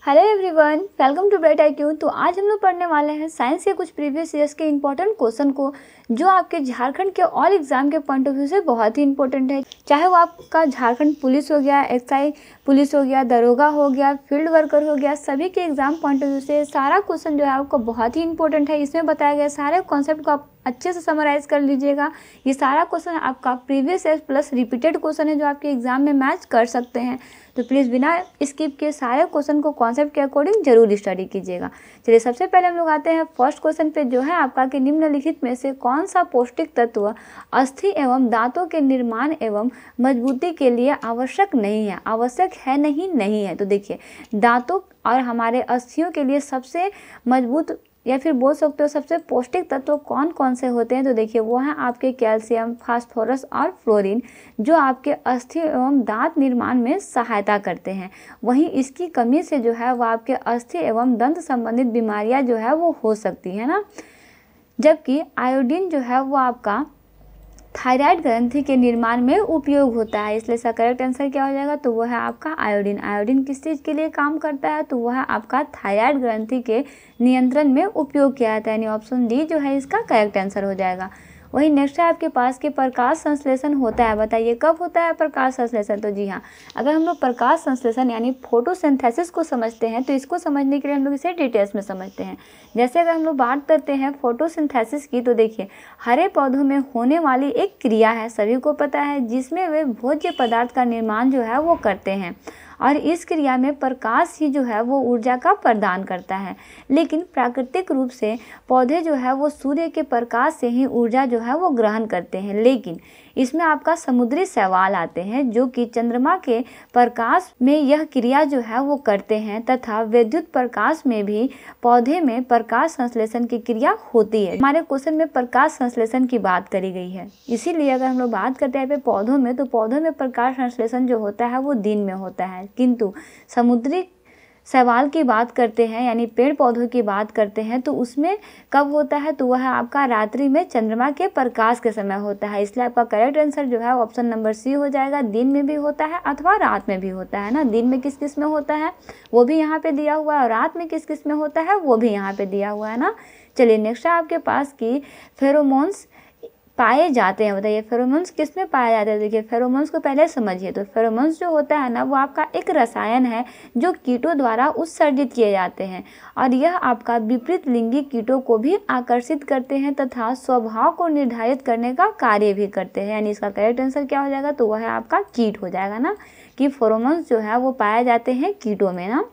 Hello everyone, welcome to Bright IQ। तो आज हम लोग पढ़ने वाले हैं साइंस के कुछ प्रीवियस ईयर्स के इंपॉर्टेंट क्वेश्चन को, जो आपके झारखंड के ऑल एग्जाम के पॉइंट ऑफ व्यू से बहुत ही इंपॉर्टेंट है। चाहे वो आपका झारखंड पुलिस हो गया, एक्साइज पुलिस हो गया, दरोगा हो गया, फील्ड वर्कर हो गया, सभी के एग्जाम पॉइंट ऑफ व्यू से सारा क्वेश्चन जो है आपको बहुत ही इंपॉर्टेंट है। इसमें बताया गया सारे कॉन्सेप्ट को आप अच्छे से समराइज कर लीजिएगा। ये सारा क्वेश्चन आपका previous year plus repeated question है, जो आपके एग्जाम में मैच कर सकते हैं। तो प्लीज़ बिना स्किप के सारे क्वेश्चन को कॉन्सेप्ट के अकॉर्डिंग जरूर स्टडी कीजिएगा। चलिए सबसे पहले हम लोग आते हैं फर्स्ट क्वेश्चन पे, जो है आपका कि निम्नलिखित में से कौन सा पौष्टिक तत्व अस्थि एवं दांतों के निर्माण एवं मजबूती के लिए आवश्यक नहीं है। आवश्यक है नहीं है। तो देखिए, दांतों और हमारे अस्थियों के लिए सबसे मजबूत या फिर बोल सकते हो सबसे पौष्टिक तत्व कौन कौन से होते हैं। तो देखिए, वो हैं आपके कैल्शियम, फास्फोरस और फ्लोरीन, जो आपके अस्थि एवं दांत निर्माण में सहायता करते हैं। वहीं इसकी कमी से जो है वो आपके अस्थि एवं दंत संबंधित बीमारियां जो है वो हो सकती है ना। जबकि आयोडीन जो है वो आपका थायराइड ग्रंथि के निर्माण में उपयोग होता है। इसलिए इसका करेक्ट आंसर क्या हो जाएगा, तो वह है आपका आयोडीन। आयोडीन किस चीज़ के लिए काम करता है, तो वह आपका थायराइड ग्रंथि के नियंत्रण में उपयोग किया जाता है। यानी ऑप्शन डी जो है इसका करेक्ट आंसर हो जाएगा। वही नेक्स्ट है आपके पास कि प्रकाश संश्लेषण होता है। बताइए कब होता है प्रकाश संश्लेषण। तो जी हाँ, अगर हम लोग प्रकाश संश्लेषण यानी फोटोसिंथेसिस को समझते हैं, तो इसको समझने के लिए हम लोग इसे डिटेल्स में समझते हैं। जैसे अगर हम लोग बात करते हैं फोटोसिंथेसिस की, तो देखिए हरे पौधों में होने वाली एक क्रिया है, सभी को पता है, जिसमें वे भोज्य पदार्थ का निर्माण जो है वो करते हैं। और इस क्रिया में प्रकाश ही जो है वो ऊर्जा का प्रदान करता है। लेकिन प्राकृतिक रूप से पौधे जो है वो सूर्य के प्रकाश से ही ऊर्जा जो है वो ग्रहण करते हैं। लेकिन इसमें आपका समुद्री शैवाल आते हैं, जो कि चंद्रमा के प्रकाश में यह क्रिया जो है वो करते हैं, तथा विद्युत प्रकाश में भी पौधे में प्रकाश संश्लेषण की क्रिया होती है। हमारे क्वेश्चन में प्रकाश संश्लेषण की बात करी गई है, इसीलिए अगर हम लोग बात करते हैं पौधों में, तो पौधों में प्रकाश संश्लेषण जो होता है वो दिन में होता है। किंतु समुद्री शैवाल की बात करते हैं, यानी पेड़ पौधों की बात करते हैं, तो उसमें कब होता है, तो वह आपका रात्रि में चंद्रमा के प्रकाश के समय होता है। इसलिए आपका करेक्ट आंसर जो है ऑप्शन नंबर सी हो जाएगा। दिन में भी होता है अथवा रात में भी होता है ना। दिन में किस किस में होता है वो भी यहाँ पे दिया हुआ है, और रात में किस किस में होता है वो भी यहाँ पे दिया हुआ है ना। चलिए नेक्स्ट है आपके पास कि फेरोमोन्स पाए जाते हैं। बताइए फेरोमोन्स किस में पाया जाता है। देखिए फेरोमोन्स को पहले समझिए। तो फेरोमोन्स जो होता है ना, वो आपका एक रसायन है जो कीटों द्वारा उत्सर्जित किए जाते हैं, और यह आपका विपरीत लिंगी कीटों को भी आकर्षित करते हैं तथा स्वभाव को निर्धारित करने का कार्य भी करते हैं। यानी इसका करेक्ट आंसर क्या हो जाएगा, तो वह है आपका कीट हो जाएगा ना, कि फेरोमोन्स जो है वो पाए जाते हैं कीटों में ना।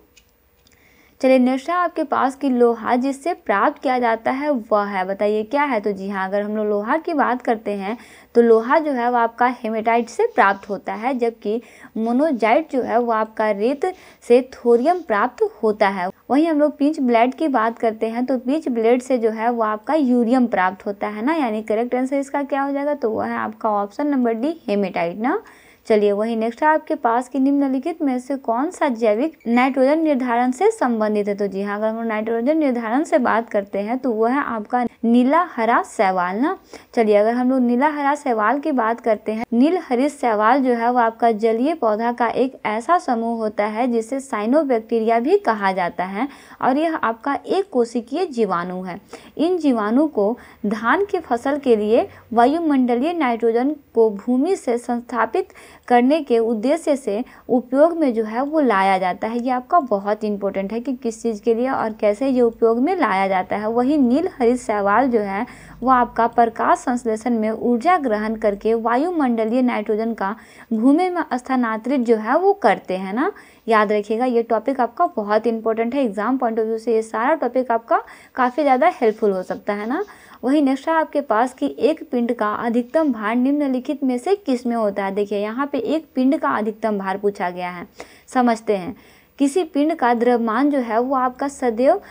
चलिए नेक्स्ट है आपके पास कि लोहा जिससे प्राप्त किया जाता है वह है। बताइए क्या है। तो जी हाँ, अगर हम लोग लोहा की बात करते हैं, तो लोहा जो है वो आपका हेमेटाइट से प्राप्त होता है, जबकि मोनोजाइट जो है वो आपका रेत से थोरियम प्राप्त होता है। वहीं हम लोग पिंच ब्लेड की बात करते हैं, तो पिंच ब्लेड से जो है वो आपका यूरियम प्राप्त होता है ना। यानी करेक्ट आंसर इसका क्या हो जाएगा, तो वह है आपका ऑप्शन नंबर डी हेमेटाइट ना। चलिए वही नेक्स्ट है आपके पास कि निम्नलिखित में से कौन सा जैविक नाइट्रोजन निर्धारण से संबंधित है। तो जी हाँ, अगर हम नाइट्रोजन निर्धारण से बात करते हैं, तो वह है आपका नीला हरा शैवाल ना। चलिए अगर हम लोग नीला हरा शैवाल की बात करते हैं, नील हरित शैवाल जो है वो आपका जलीय पौधा का एक ऐसा समूह होता है जिसे साइनोबैक्टीरिया भी कहा जाता है, और यह आपका एक कोशिकीय जीवाणु है। इन जीवाणु को धान की फसल के लिए वायुमंडलीय नाइट्रोजन को भूमि से संस्थापित करने के उद्देश्य से उपयोग में जो है वो लाया जाता है। ये आपका बहुत इंपॉर्टेंट है कि किस चीज़ के लिए और कैसे ये उपयोग में लाया जाता है। वही नील हरित शैवाल जो है वो आपका प्रकाश संश्लेषण में ऊर्जा ग्रहण करके वायुमंडलीय नाइट्रोजन का भूमि में स्थानांतरित जो है वो करते हैं ना। याद रखिएगा, ये टॉपिक आपका बहुत इंपॉर्टेंट है। एग्जाम पॉइंट ऑफ व्यू से ये सारा टॉपिक आपका काफ़ी ज़्यादा हेल्पफुल हो सकता है ना। वही नेक्स्ट है आपके पास कि एक पिंड का अधिकतम भार निम्नलिखित में से किस में होता है। देखिए यहाँ पे एक पिंड का अधिकतम भार पूछा गया है, समझते हैं। किसी पिंड का द्रव्यमान जो है वो आपका सदैव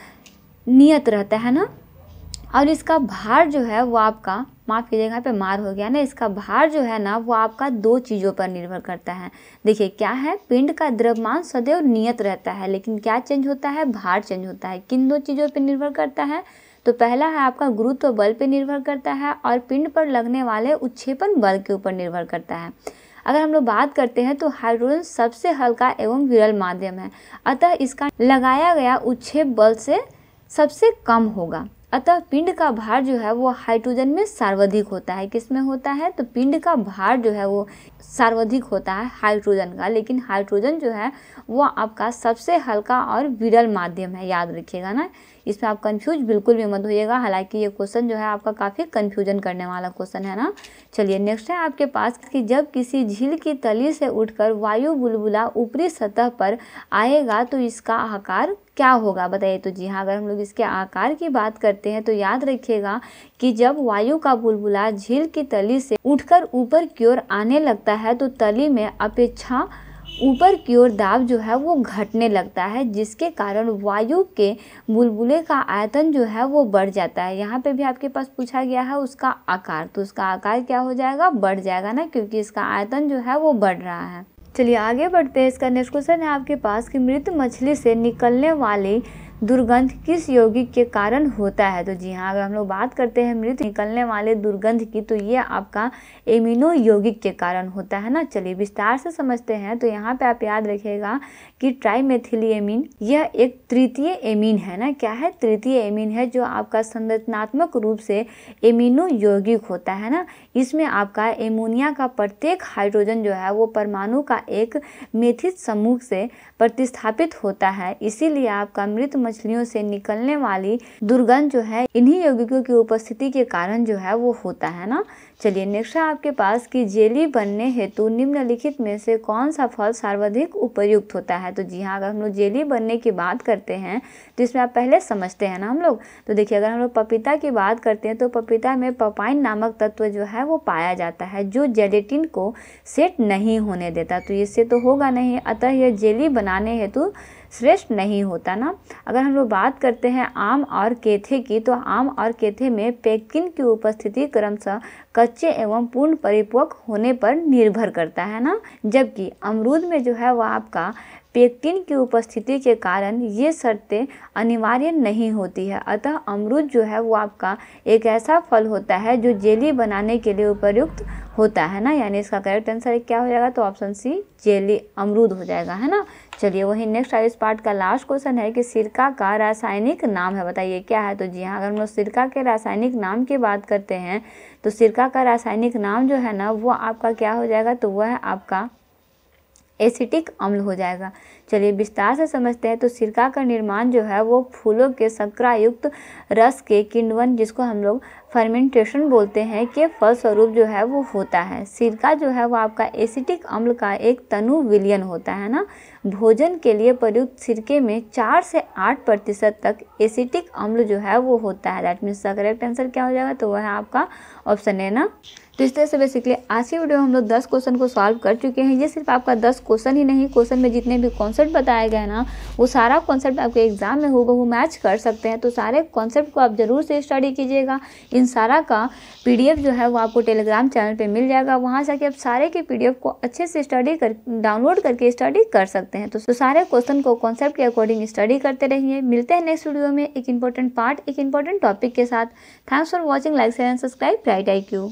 नियत रहता है ना, और इसका भार जो है वो आपका, माफ़ कीजिएगा यहाँ पे मार हो गया ना, इसका भार जो है ना वो आपका दो चीज़ों पर निर्भर करता है। देखिए क्या है, पिंड का द्रव्यमान सदैव नियत रहता है, लेकिन क्या चेंज होता है, भार चेंज होता है। किन दो चीज़ों पर निर्भर करता है, तो पहला है आपका गुरुत्व बल पे निर्भर करता है, और पिंड पर लगने वाले उत्क्षेपण बल के ऊपर निर्भर करता है। अगर हम लोग बात करते हैं तो हाइड्रोजन सबसे हल्का एवं विरल माध्यम है, अतः इसका लगाया गया उच्छेद बल से सबसे कम होगा। अतः पिंड का भार जो है वो हाइड्रोजन में सर्वाधिक होता है। किस में होता है? तो पिंड का भार जो है वो सर्वाधिक होता है हाइड्रोजन का, लेकिन हाइड्रोजन जो है वो आपका सबसे हल्का और विरल माध्यम है, याद रखिएगा ना। इसमें आप कंफ्यूज बिल्कुल भी मत होइएगा, हालांकि ये क्वेश्चन जो है आपका काफ़ी कंफ्यूजन करने वाला क्वेश्चन है ना। चलिए नेक्स्ट है आपके पास कि जब किसी झील की तली से उठकर वायु बुलबुला ऊपरी सतह पर आएगा तो इसका आकार क्या होगा, बताइए। तो जी हाँ, अगर हम लोग इसके आकार की बात करते हैं तो याद रखिएगा कि जब वायु का बुलबुला झील की तली से उठकर ऊपर की ओर आने लगता है तो तली में अपेक्षा ऊपर की ओर दाब जो है वो घटने लगता है, जिसके कारण वायु के बुलबुले का आयतन जो है वो बढ़ जाता है। यहाँ पे भी आपके पास पूछा गया है उसका आकार, तो उसका आकार क्या हो जाएगा? बढ़ जाएगा ना, क्योंकि इसका आयतन जो है वो बढ़ रहा है। चलिए आगे बढ़ते हैं। इसका नेक्स्ट क्वेश्चन है आपके पास कि मृत मछली से निकलने वाली दुर्गंध किस यौगिक के कारण होता है। तो जी हाँ, अगर हम लोग बात करते हैं मृत निकलने वाले दुर्गंध की तो ये आपका एमिनो यौगिक के कारण होता है ना। चलिए विस्तार से समझते हैं। तो यहाँ पे आप याद रखिएगा कि ट्राइमेथिलिएमीन यह एक तृतीय एमीन है ना। क्या है? तृतीय एमीन है, जो आपका संरचनात्मक रूप से एमिनो यौगिक होता है ना। इसमें आपका एमोनिया का प्रत्येक हाइड्रोजन जो है वो परमाणु का एक मेथित समूह से प्रतिस्थापित होता है। इसीलिए आपका मृत मछलियों से निकलने वाली दुर्गंध जो है इन्हीं यौगिकों की उपस्थिति के कारण जो है वो होता है ना। चलिए नेक्स्ट है आपके पास कि जेली बनने हेतु निम्नलिखित में से कौन सा फल सर्वाधिक उपयुक्त होता है। तो जी हाँ, अगर हम लोग जेली बनने की बात करते हैं तो इसमें आप पहले समझते हैं ना हम लोग। तो देखिए, अगर हम लोग पपीता की बात करते हैं तो पपीता में पपाइन नामक तत्व जो है वो पाया जाता है, जो जेलेटिन को सेट नहीं होने देता। तो इससे तो होगा नहीं, अतः यह जेली बनाने हेतु श्रेष्ठ नहीं होता ना। अगर हम लोग बात करते हैं आम और केथे की, तो आम और केथे में पेक्टिन की उपस्थिति क्रमशः कच्चे एवं पूर्ण परिपक्व होने पर निर्भर करता है ना। जबकि अमरूद में जो है वह आपका पेक्टिन की उपस्थिति के कारण ये शर्तें अनिवार्य नहीं होती है। अतः अमरूद जो है वो आपका एक ऐसा फल होता है जो जेली बनाने के लिए उपयुक्त होता है ना। यानी इसका करेक्ट आंसर क्या हो जाएगा? तो ऑप्शन सी जेली अमरूद हो जाएगा, है ना। चलिए वही नेक्स्ट इस पार्ट का लास्ट क्वेश्चन है कि सिरका का रासायनिक नाम है, बताइए क्या है। तो जी हाँ, अगर हम लोग सिरका के रासायनिक नाम की बात करते हैं तो सिरका का रासायनिक नाम जो है ना वो आपका क्या हो जाएगा? तो वह है आपका एसिटिक अम्ल हो जाएगा। चलिए विस्तार से समझते हैं। तो सिरका का निर्माण जो है वो फूलों के शर्करायुक्त रस के किण्वन, जिसको हम लोग फर्मेंटेशन बोलते हैं, के फलस्वरूप जो है वो होता है। सिरका जो है वो आपका एसिटिक अम्ल का एक तनु विलयन होता है ना। भोजन के लिए प्रयुक्त सिरके में 4 से 8% तक एसिटिक अम्ल जो है वो होता है। दैट मीन्स करेक्ट आंसर क्या हो जाएगा? तो वह है आपका ऑप्शन है ना। तो इस तरह से बेसिकली आज की वीडियो में हम लोग 10 क्वेश्चन को सॉल्व कर चुके हैं। ये सिर्फ आपका 10 क्वेश्चन ही नहीं, क्वेश्चन में जितने भी कॉन्सेप्ट बताए गए ना वो सारा कॉन्सेप्ट आपके एग्जाम में हूबहू मैच कर सकते हैं। तो सारे कॉन्सेप्ट को आप जरूर से स्टडी कीजिएगा। इन सारा का PDF जो है वो आपको टेलीग्राम चैनल पे मिल जाएगा, वहाँ से आप सारे के PDF को अच्छे से स्टडी कर डाउनलोड करके स्टडी कर सकते हैं। तो सारे क्वेश्चन को कॉन्सेप्ट के अकॉर्डिंग स्टडी करते रहिए। मिलते हैं नेक्स्ट वीडियो में एक इंपॉर्टेंट पार्ट, एक इंपॉर्टेंट टॉपिक के साथ। Thanks for watching, like share and subscribe bright IQ।